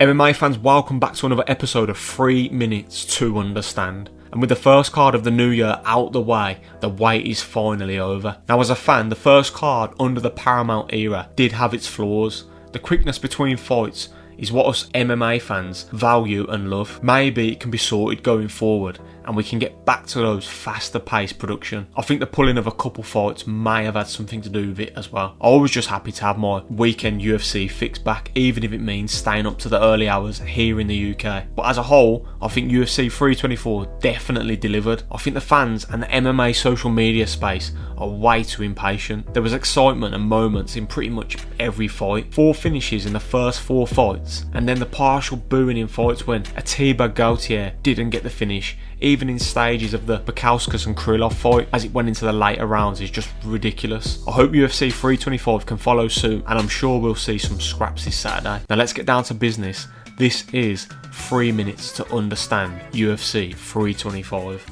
MMA fans, welcome back to another episode of 3 Minutes to Understand. And with the first card of the new year out the way, the wait is finally over. Now as a fan, the first card under the Paramount era did have its flaws. The quickness between fights is what us MMA fans value and love. Maybe it can be sorted going forward and we can get back to those faster paced production. I think the pulling of a couple fights may have had something to do with it as well. I was just happy to have my weekend UFC fix back, even if it means staying up to the early hours here in the UK. But as a whole, I think UFC 324 definitely delivered. I think the fans and the MMA social media space are way too impatient. There was excitement and moments in pretty much every fight. 4 finishes in the first 4 fights, and then the partial booing in fights when Atiba Gautier didn't get the finish, even in stages of the Volkanovski and Krylov fight as it went into the later rounds, is just ridiculous. I hope UFC 325 can follow suit, and I'm sure we'll see some scraps this Saturday. Now let's get down to business. This is 3 minutes to understand UFC 325.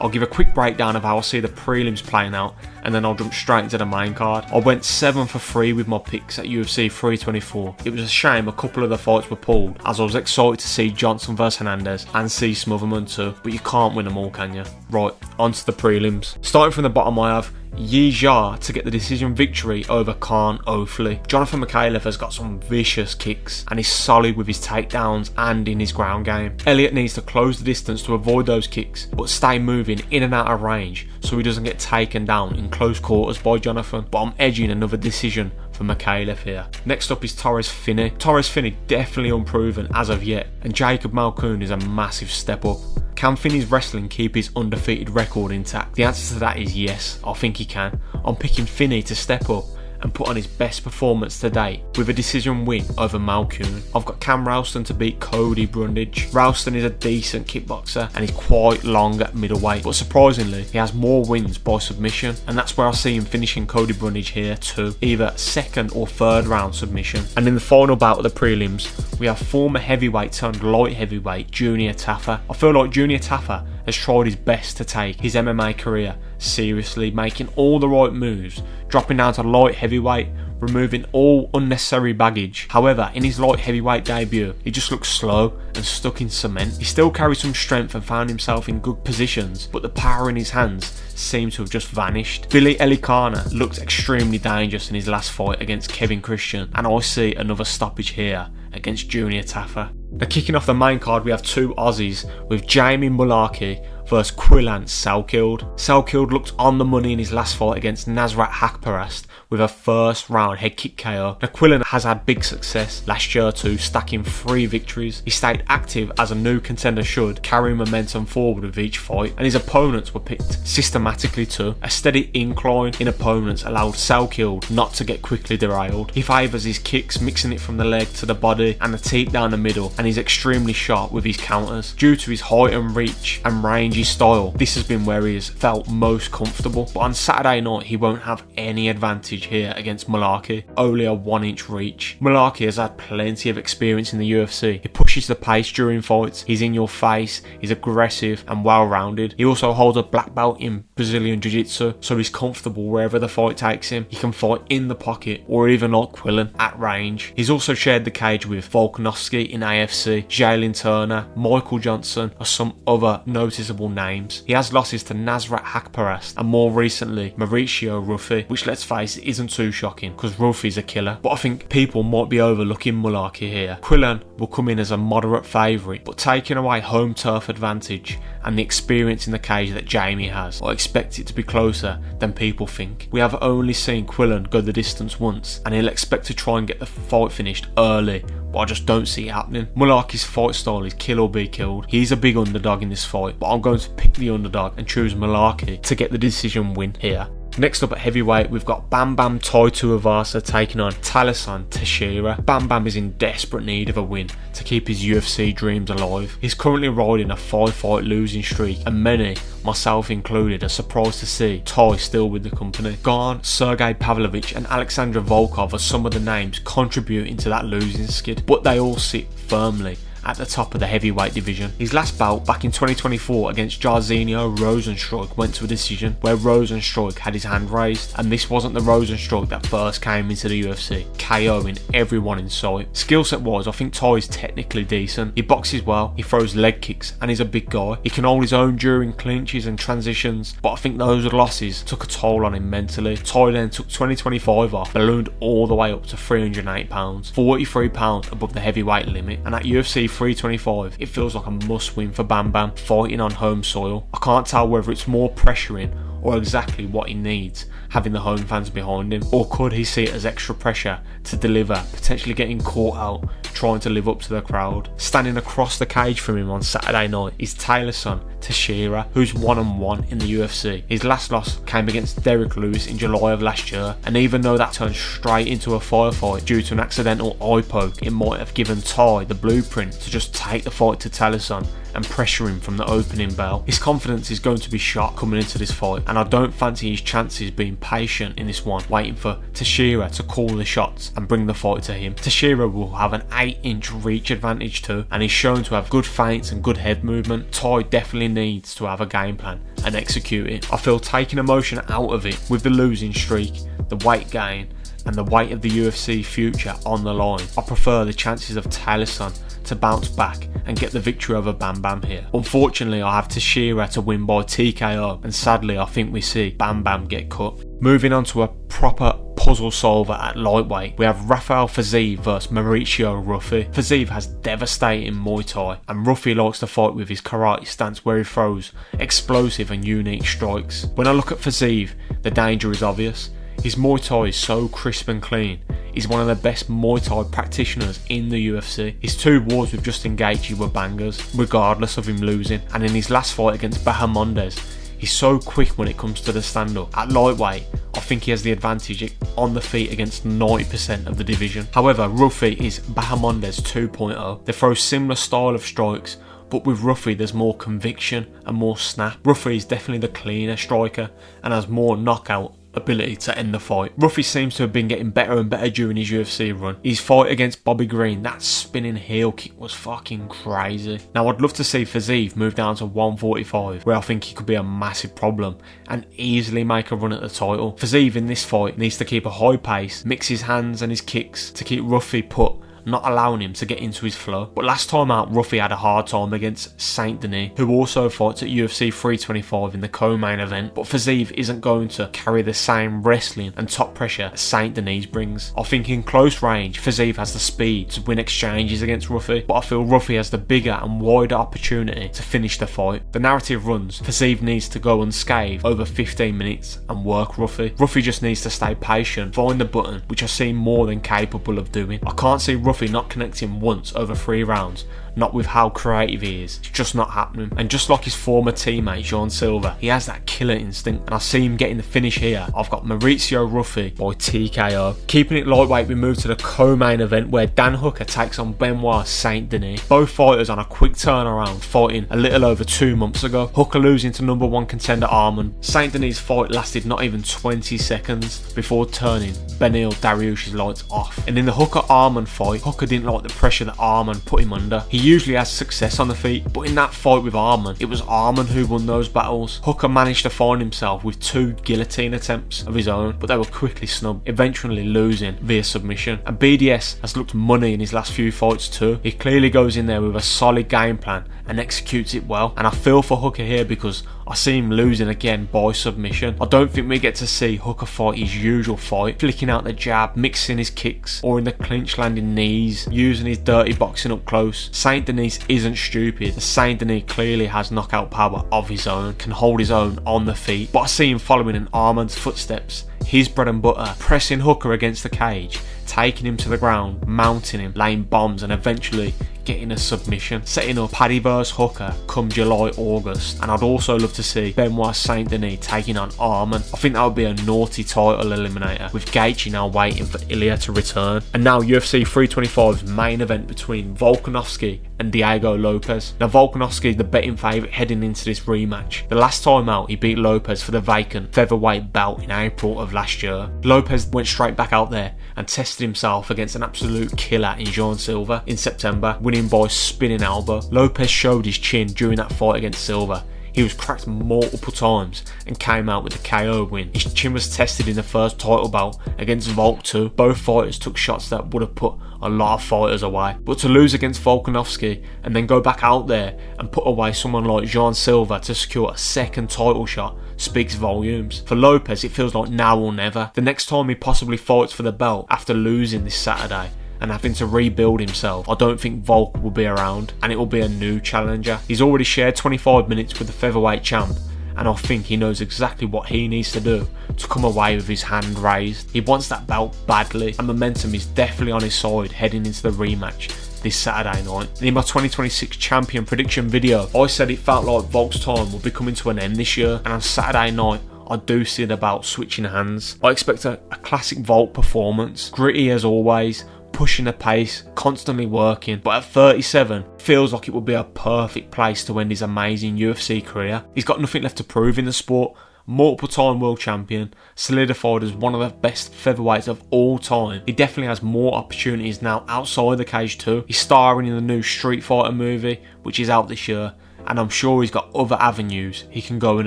I'll give a quick breakdown of how I see the prelims playing out, and then I'll jump straight into the main card. I went 7 for 3 with my picks at UFC 324. It was a shame a couple of the fights were pulled, as I was excited to see Johnson vs Hernandez and see Smotherman too, but you can't win them all, can you? Right, on to the prelims. Starting from the bottom, I have Yi Jia to get the decision victory over Khan Ofli. Jonathan Mikhailov has got some vicious kicks and is solid with his takedowns and in his ground game. Elliott needs to close the distance to avoid those kicks, but stay moving in and out of range so he doesn't get taken down in close quarters by Jonathan. But I'm edging another decision for Mikhailov here. Next up is Torres Finney. Torres Finney definitely unproven as of yet, and Jacob Malkoun is a massive step up. Can Finney's wrestling keep his undefeated record intact? The answer to that is yes, I think he can. I'm picking Finney to step up and put on his best performance to date with a decision win over Malkoun. I've got Cam Ralston to beat Cody Brundage. Ralston is a decent kickboxer and he's quite long at middleweight, but surprisingly he has more wins by submission, and that's where I see him finishing Cody Brundage here too, either second or third round submission. And in the final bout of the prelims, we have former heavyweight turned light heavyweight Junior Tafa. I feel like Junior Tafa has tried his best to take his MMA career seriously, making all the right moves, dropping down to light heavyweight, removing all unnecessary baggage. However, in his light heavyweight debut, he just looks slow and stuck in cement. He still carries some strength and found himself in good positions, but the power in his hands seemed to have just vanished. Billy Elikana looked extremely dangerous in his last fight against Kevin Christian, and I see another stoppage here against Junior Tafa. Now kicking off the main card, we have 2 Aussies with Jamie Malarkey versus Quillan Salkild. Salkild looked on the money in his last fight against Nasrat Hakparast with a first round head kick KO. Now Quillan has had big success last year too, stacking 3 victories. He stayed active as a new contender should, carrying momentum forward with each fight, and his opponents were picked systematically too. A steady incline in opponents allowed Salkild not to get quickly derailed. He favours his kicks, mixing it from the leg to the body and the teep down the middle, and he's extremely sharp with his counters. Due to his height and reach and rangy style, this has been where he has felt most comfortable, but on Saturday night he won't have any advantage here against Malarkey, only a 1-inch reach. Malarkey has had plenty of experience in the UFC. He pushes the pace during fights, he's in your face, he's aggressive and well rounded. He also holds a black belt in Brazilian Jiu-Jitsu, so he's comfortable wherever the fight takes him. He can fight in the pocket or even like Quillan at range. He's also shared the cage with Volkanovski in AFC, Jalen Turner, Michael Johnson are some other noticeable names. He has losses to Nasrat Hakparast and more recently Mauricio Ruffy, which let's face it isn't too shocking because Ruffy's a killer, but I think people might be overlooking Malarkey here. Quillan will come in as a moderate favourite, but taking away home turf advantage and the experience in the cage that Jamie has, I expect it to be closer than people think. We have only seen Quillan go the distance once, and he'll expect to try and get the fight finished early, but I just don't see it happening. Malarkey's fight style is kill or be killed. He's a big underdog in this fight, but I'm going to pick the underdog and choose Malarkey to get the decision win here. Next up at heavyweight, we've got Bam Bam Tuivasa taking on Thaleson Teixeira. Bam Bam is in desperate need of a win to keep his UFC dreams alive. He's currently riding a 5-fight losing streak, and many, myself included, are surprised to see Ty still with the company. Garn, Sergey Pavlovich and Alexander Volkov are some of the names contributing to that losing skid, but they all sit firmly at the top of the heavyweight division. His last bout back in 2024 against Jairzinho Rozenstruik went to a decision where Rozenstruik had his hand raised, and this wasn't the Rozenstruik that first came into the UFC, KOing everyone in sight. Skill set wise, I think Tai is technically decent. He boxes well, he throws leg kicks, and he's a big guy. He can hold his own during clinches and transitions, but I think those losses took a toll on him mentally. Tai then took 2025 off, ballooned all the way up to 308 pounds, 43 pounds above the heavyweight limit, and at UFC 325 it feels like a must win for Bam Bam, fighting on home soil. I can't tell whether it's more pressuring or exactly what he needs, having the home fans behind him, or could he see it as extra pressure to deliver, potentially getting caught out trying to live up to the crowd. Standing across the cage from him on Saturday night is Taylor's son, Teixeira, who's 1-1 in the UFC. His last loss came against Derek Lewis in July of last year, and even though that turned straight into a firefight due to an accidental eye poke, it might have given Tai the blueprint to just take the fight to Taylor's son and pressure him from the opening bell. His confidence is going to be shot coming into this fight, and I don't fancy his chances being patient in this one, waiting for Teixeira to call the shots and bring the fight to him. Teixeira will have an 8-inch reach advantage too, and he's shown to have good feints and good head movement. Tai definitely needs to have a game plan and execute it. I feel taking emotion out of it with the losing streak, the weight gain, and the weight of the UFC future on the line. I prefer the chances of Taylor's son to bounce back and get the victory over Bam Bam here. Unfortunately, I have Teixeira to win by TKO, and sadly I think we see Bam Bam get cut. Moving on to a proper puzzle solver at lightweight, we have Rafael Fiziev versus Mauricio Ruffy. Fiziev has devastating Muay Thai, and Ruffy likes to fight with his karate stance where he throws explosive and unique strikes. When I look at Fiziev, the danger is obvious. His Muay Thai is so crisp and clean. He's one of the best Muay Thai practitioners in the UFC. His 2 wars with Justin Gaethje were bangers, regardless of him losing. And in his last fight against Bahamondes, he's so quick when it comes to the stand-up. At lightweight, I think he has the advantage on the feet against 90% of the division. However, Ruffy is Bahamondes 2.0. They throw similar style of strikes, but with Ruffy there's more conviction and more snap. Ruffy is definitely the cleaner striker and has more knockout ability to end the fight. Ruffy seems to have been getting better and better during his UFC run. His fight against Bobby Green, that spinning heel kick was fucking crazy. Now I'd love to see Fiziev move down to 145, where I think he could be a massive problem and easily make a run at the title. Fiziev in this fight needs to keep a high pace, mix his hands and his kicks to keep Ruffy put, not allowing him to get into his flow. But last time out, Ruffy had a hard time against Saint Denis, who also fights at UFC 325 in the co-main event, but Fiziev isn't going to carry the same wrestling and top pressure as Saint Denis brings. I think in close range, Fiziev has the speed to win exchanges against Ruffy, but I feel Ruffy has the bigger and wider opportunity to finish the fight. The narrative runs, Fiziev needs to go unscathed over 15 minutes and work Ruffy. Ruffy just needs to stay patient, find the button, which I seem more than capable of doing. I can't see Ruffy not connecting once over 3 rounds, not with how creative he is. It's just not happening. And just like his former teammate Jean Silva, he has that killer instinct, and I see him getting the finish here. I've got Mauricio Ruffy by TKO. Keeping it lightweight, we move to the co-main event where Dan Hooker takes on Benoit Saint Denis. Both fighters on a quick turnaround, fighting a little over 2 months ago. Hooker losing to number 1 contender Arman. Saint Denis' fight lasted not even 20 seconds before turning Benil Dariush's lights off. And in the Hooker-Arman fight, Hooker didn't like the pressure that Arman put him under. He usually has success on the feet, but in that fight with Arman, it was Arman who won those battles. Hooker managed to find himself with 2 guillotine attempts of his own, but they were quickly snubbed, eventually losing via submission. And BDS has looked money in his last few fights too. He clearly goes in there with a solid game plan and executes it well, and I feel for Hooker here because I see him losing again by submission. I don't think we get to see Hooker fight his usual fight, flicking out the jab, mixing his kicks, or in the clinch landing knees, using his dirty boxing up close. Saint Denis isn't stupid. Saint Denis clearly has knockout power of his own, can hold his own on the feet, but I see him following in Arman's footsteps, his bread and butter, pressing Hooker against the cage, taking him to the ground, mounting him, laying bombs, and eventually getting a submission, setting up Paddy vs Hooker come July, August. And I'd also love to see Benoit Saint Denis taking on Arman. I think that would be a naughty title eliminator, with Gaethje now waiting for Ilya to return. And now UFC 325's main event between Volkanovski and Diego Lopes. Now Volkanovski is the betting favourite heading into this rematch. The last time out, he beat Lopes for the vacant featherweight belt in April of last year. Lopes went straight back out there and tested tested himself against an absolute killer in Jean Silva in September, winning by spinning elbow. Lopes showed his chin during that fight against Silva. He was cracked multiple times and came out with a KO win. His chin was tested in the first title bout against Volk too. Both fighters took shots that would have put a lot of fighters away. But to lose against Volkanovski and then go back out there and put away someone like Jean Silva to secure a second title shot speaks volumes. For Lopes, it feels like now or never. The next time he possibly fights for the belt after losing this Saturday and having to rebuild himself, I don't think Volk will be around and it will be a new challenger. He's already shared 25 minutes with the featherweight champ, and I think he knows exactly what he needs to do to come away with his hand raised. He wants that belt badly, and momentum is definitely on his side heading into the rematch this Saturday night. And in my 2026 champion prediction video, I said it felt like Volk's time will be coming to an end this year, and on Saturday night I do see the belt switching hands. I expect a classic Volk performance, gritty as always, pushing the pace, constantly working, but at 37 feels like it would be a perfect place to end his amazing UFC career. He's got nothing left to prove in the sport, multiple time world champion, solidified as one of the best featherweights of all time. He definitely has more opportunities now outside the cage too. He's starring in the new Street Fighter movie, which is out this year, and I'm sure he's got other avenues he can go and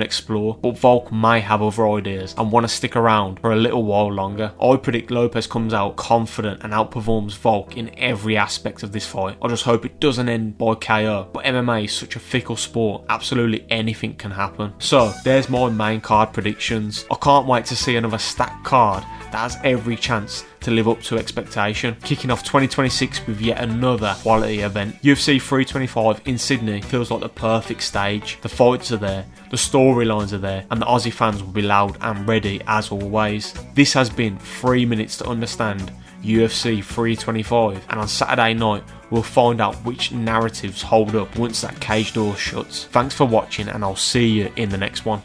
explore, but Volk may have other ideas and want to stick around for a little while longer. I predict Lopes comes out confident and outperforms Volk in every aspect of this fight. I just hope it doesn't end by KO, but MMA is such a fickle sport, absolutely anything can happen. So there's my main card predictions. I can't wait to see another stacked card that has every chance to live up to expectation. Kicking off 2026 with yet another quality event. UFC 325 in Sydney feels like the perfect stage. The fights are there, the storylines are there, and the Aussie fans will be loud and ready as always. This has been 3 minutes to understand UFC 325, and on Saturday night we'll find out which narratives hold up once that cage door shuts. Thanks for watching, and I'll see you in the next one.